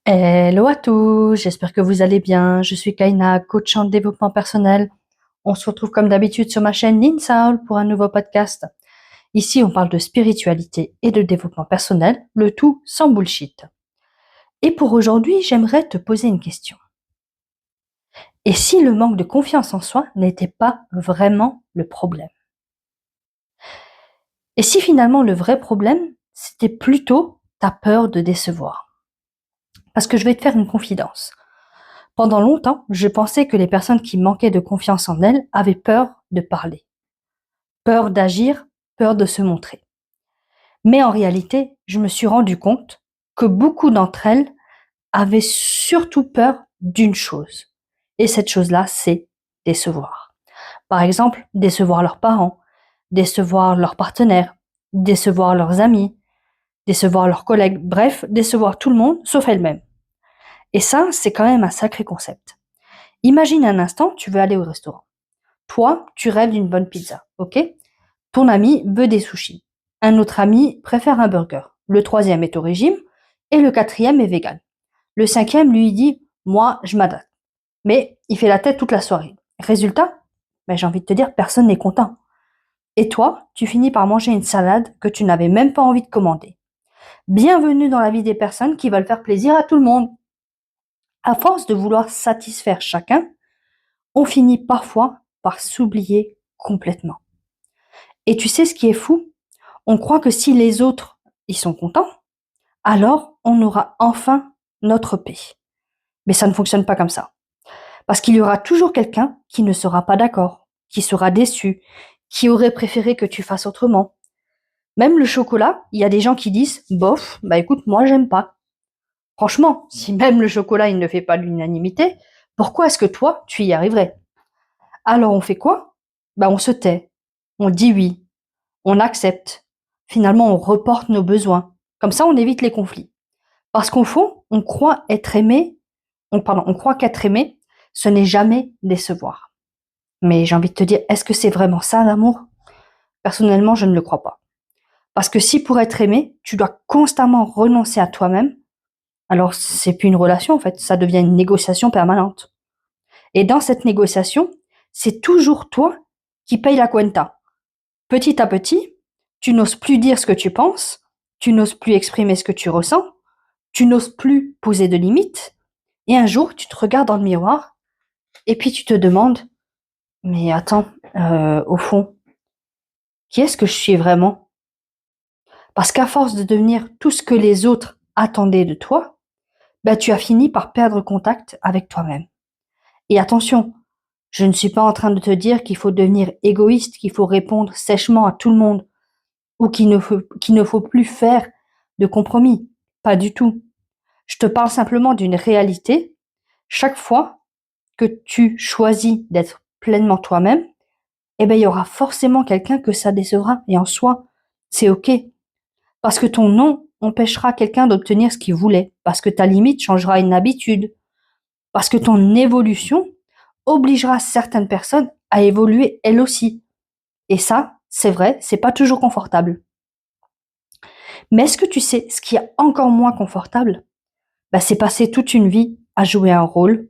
Hello à tous, j'espère que vous allez bien. Je suis Kaina, coach en développement personnel. On se retrouve comme d'habitude sur ma chaîne Ninsaul pour un nouveau podcast. Ici, on parle de spiritualité et de développement personnel, le tout sans bullshit. Et pour aujourd'hui, j'aimerais te poser une question. Et si le manque de confiance en soi n'était pas vraiment le problème? Et si finalement le vrai problème, c'était plutôt ta peur de décevoir? Parce que je vais te faire une confidence. Pendant longtemps, je pensais que les personnes qui manquaient de confiance en elles avaient peur de parler, peur d'agir, peur de se montrer. Mais en réalité, je me suis rendu compte que beaucoup d'entre elles avaient surtout peur d'une chose. Et cette chose-là, c'est décevoir. Par exemple, décevoir leurs parents, décevoir leurs partenaires, décevoir leurs amis, décevoir leurs collègues, bref, décevoir tout le monde sauf elles-mêmes. Et ça, c'est quand même un sacré concept. Imagine un instant, tu veux aller au restaurant. Toi, tu rêves d'une bonne pizza, ok? Ton ami veut des sushis. Un autre ami préfère un burger. Le troisième est au régime et le quatrième est vegan. Le cinquième lui dit, moi, je m'adapte. Mais il fait la tête toute la soirée. Résultat, ben, j'ai envie de te dire, personne n'est content. Et toi, tu finis par manger une salade que tu n'avais même pas envie de commander. Bienvenue dans la vie des personnes qui veulent faire plaisir à tout le monde. À force de vouloir satisfaire chacun, on finit parfois par s'oublier complètement. Et tu sais ce qui est fou? On croit que si les autres ils sont contents, alors on aura enfin notre paix. Mais ça ne fonctionne pas comme ça. Parce qu'il y aura toujours quelqu'un qui ne sera pas d'accord, qui sera déçu, qui aurait préféré que tu fasses autrement. Même le chocolat, il y a des gens qui disent bof, bah écoute, moi j'aime pas. Franchement, si même le chocolat il ne fait pas l'unanimité, pourquoi est-ce que toi tu y arriverais? Alors on fait quoi? Bah on se tait, on dit oui, on accepte. Finalement, on reporte nos besoins. Comme ça, on évite les conflits. Parce qu'au fond, on croit être aimé, on croit qu'être aimé, ce n'est jamais décevoir. Mais j'ai envie de te dire, est-ce que c'est vraiment ça l'amour? Personnellement, je ne le crois pas. Parce que si pour être aimé, tu dois constamment renoncer à toi-même, alors c'est plus une relation en fait, ça devient une négociation permanente. Et dans cette négociation, c'est toujours toi qui paye la cuenta. Petit à petit, tu n'oses plus dire ce que tu penses, tu n'oses plus exprimer ce que tu ressens, tu n'oses plus poser de limites, et un jour, tu te regardes dans le miroir, et puis tu te demandes, mais attends, au fond, qui est-ce que je suis vraiment? Parce qu'à force de devenir tout ce que les autres attendaient de toi, bah, tu as fini par perdre contact avec toi-même. Et attention, je ne suis pas en train de te dire qu'il faut devenir égoïste, qu'il faut répondre sèchement à tout le monde, ou qu'il ne faut plus faire de compromis. Pas du tout. Je te parle simplement d'une réalité. Chaque fois que tu choisis d'être pleinement toi-même, eh ben, il y aura forcément quelqu'un que ça décevra. Et en soi, c'est OK. Parce que ton non empêchera quelqu'un d'obtenir ce qu'il voulait. Parce que ta limite changera une habitude. Parce que ton évolution obligera certaines personnes à évoluer elles aussi. Et ça, c'est vrai, c'est pas toujours confortable. Mais est-ce que tu sais ce qui est encore moins confortable? Bah, c'est passer toute une vie à jouer un rôle,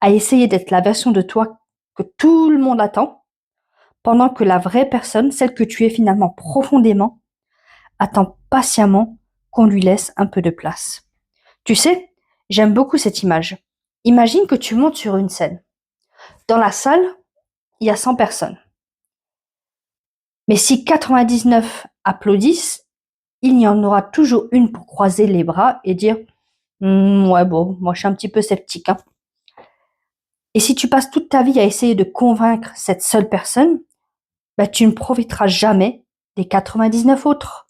à essayer d'être la version de toi que tout le monde attend, pendant que la vraie personne, celle que tu es finalement profondément, attend patiemment qu'on lui laisse un peu de place. Tu sais, j'aime beaucoup cette image. Imagine que tu montes sur une scène. Dans la salle, il y a 100 personnes. Mais si 99 applaudissent, il y en aura toujours une pour croiser les bras et dire ouais, bon, moi je suis un petit peu sceptique, hein. Et si tu passes toute ta vie à essayer de convaincre cette seule personne, bah, tu ne profiteras jamais des 99 autres.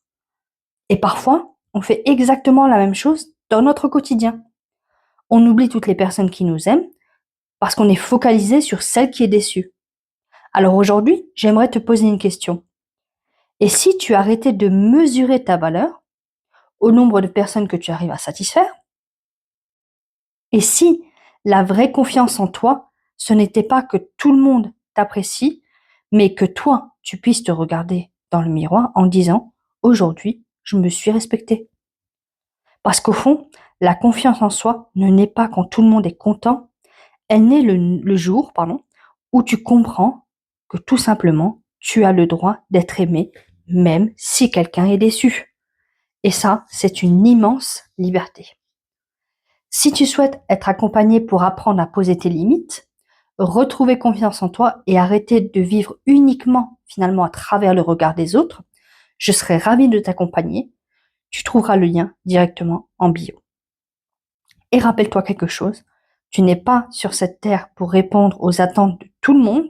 Et parfois, on fait exactement la même chose dans notre quotidien. On oublie toutes les personnes qui nous aiment parce qu'on est focalisé sur celle qui est déçue. Alors aujourd'hui, j'aimerais te poser une question. Et si tu arrêtais de mesurer ta valeur au nombre de personnes que tu arrives à satisfaire? Et si la vraie confiance en toi, ce n'était pas que tout le monde t'apprécie, mais que toi, tu puisses te regarder dans le miroir en disant, aujourd'hui, je me suis respecté. Parce qu'au fond, La confiance en soi ne naît pas quand tout le monde est content, elle naît le jour, où tu comprends que tout simplement, tu as le droit d'être aimé, même si quelqu'un est déçu. Et ça, c'est une immense liberté. Si tu souhaites être accompagné pour apprendre à poser tes limites, retrouver confiance en toi et arrêter de vivre uniquement finalement à travers le regard des autres, je serai ravie de t'accompagner. Tu trouveras le lien directement en bio. Et rappelle-toi quelque chose, tu n'es pas sur cette terre pour répondre aux attentes de tout le monde,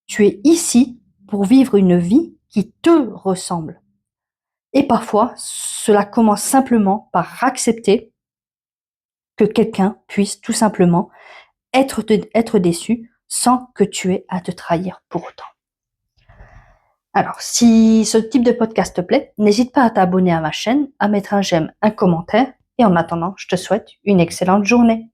tu es ici pour vivre une vie qui te ressemble. Et parfois, cela commence simplement par accepter que quelqu'un puisse tout simplement être déçu sans que tu aies à te trahir pour autant. Alors, si ce type de podcast te plaît, n'hésite pas à t'abonner à ma chaîne, à mettre un j'aime, un commentaire, et en attendant, je te souhaite une excellente journée.